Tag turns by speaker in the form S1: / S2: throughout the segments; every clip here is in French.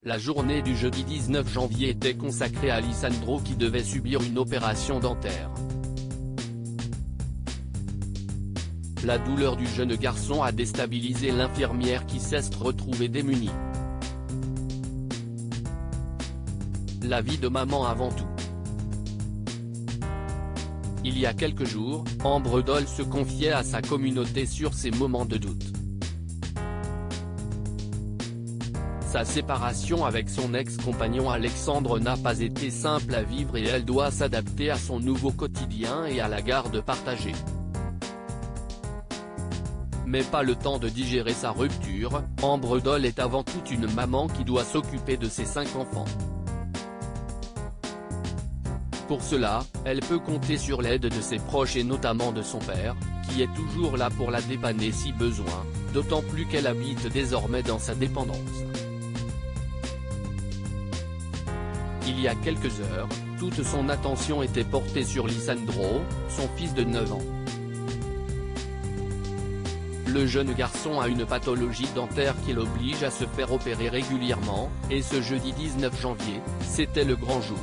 S1: La journée du jeudi 19 janvier était consacrée à Lisandro qui devait subir une opération dentaire. La douleur du jeune garçon a déstabilisé l'infirmière qui s'est retrouvée démunie. La vie de maman avant tout. Il y a quelques jours, Ambre Doll se confiait à sa communauté sur ses moments de doute. Sa séparation avec son ex-compagnon Alexandre n'a pas été simple à vivre et elle doit s'adapter à son nouveau quotidien et à la garde partagée. Mais pas le temps de digérer sa rupture, Ambre Doll est avant tout une maman qui doit s'occuper de ses 5 enfants. Pour cela, elle peut compter sur l'aide de ses proches et notamment de son père, qui est toujours là pour la dépanner si besoin, d'autant plus qu'elle habite désormais dans sa dépendance. Il y a quelques heures, toute son attention était portée sur Lisandro, son fils de 9 ans. Le jeune garçon a une pathologie dentaire qui l'oblige à se faire opérer régulièrement, et ce jeudi 19 janvier, c'était le grand jour.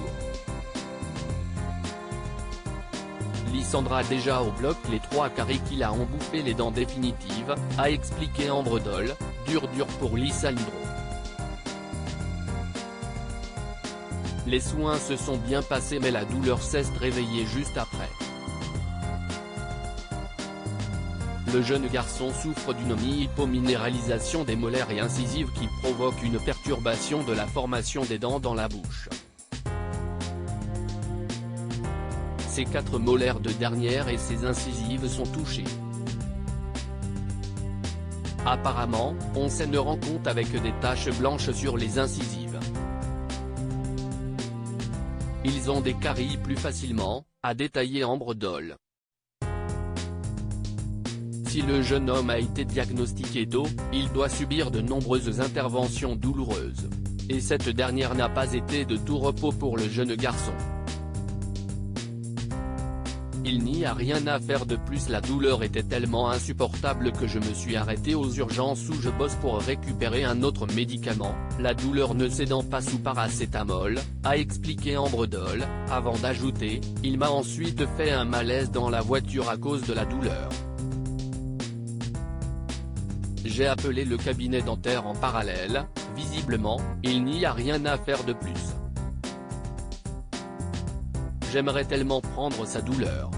S1: Lisandra déjà au bloc les 3 caries qu'il a embouffé les dents définitives, a expliqué Ambre Doll, dur pour Lisandro. Les soins se sont bien passés mais la douleur s'est réveillée juste après. Le jeune garçon souffre d'une hypominéralisation des molaires et incisives qui provoque une perturbation de la formation des dents dans la bouche. Ses 4 molaires de dernière et ses incisives sont touchées. Apparemment, on s'en rend compte avec des taches blanches sur les incisives. Ils ont des caries plus facilement, a détaillé Ambre Doll. Si le jeune homme a été diagnostiqué d'eau, il doit subir de nombreuses interventions douloureuses. Et cette dernière n'a pas été de tout repos pour le jeune garçon. Il n'y a rien à faire de plus, la douleur était tellement insupportable que je me suis arrêté aux urgences où je bosse pour récupérer un autre médicament, la douleur ne cédant pas sous paracétamol, a expliqué Ambre Doll, avant d'ajouter, il m'a ensuite fait un malaise dans la voiture à cause de la douleur. J'ai appelé le cabinet dentaire en parallèle, visiblement, il n'y a rien à faire de plus. J'aimerais tellement prendre sa douleur.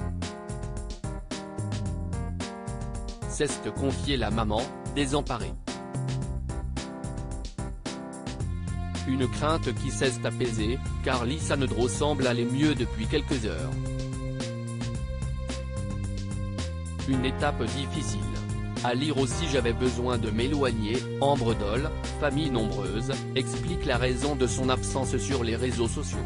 S1: C'est ce que confiait la maman, désemparée. Une crainte qui s'est apaisée, car Lisandro semble aller mieux depuis quelques heures. Une étape difficile. À lire aussi j'avais besoin de m'éloigner, Ambre Doll, famille nombreuse, explique la raison de son absence sur les réseaux sociaux.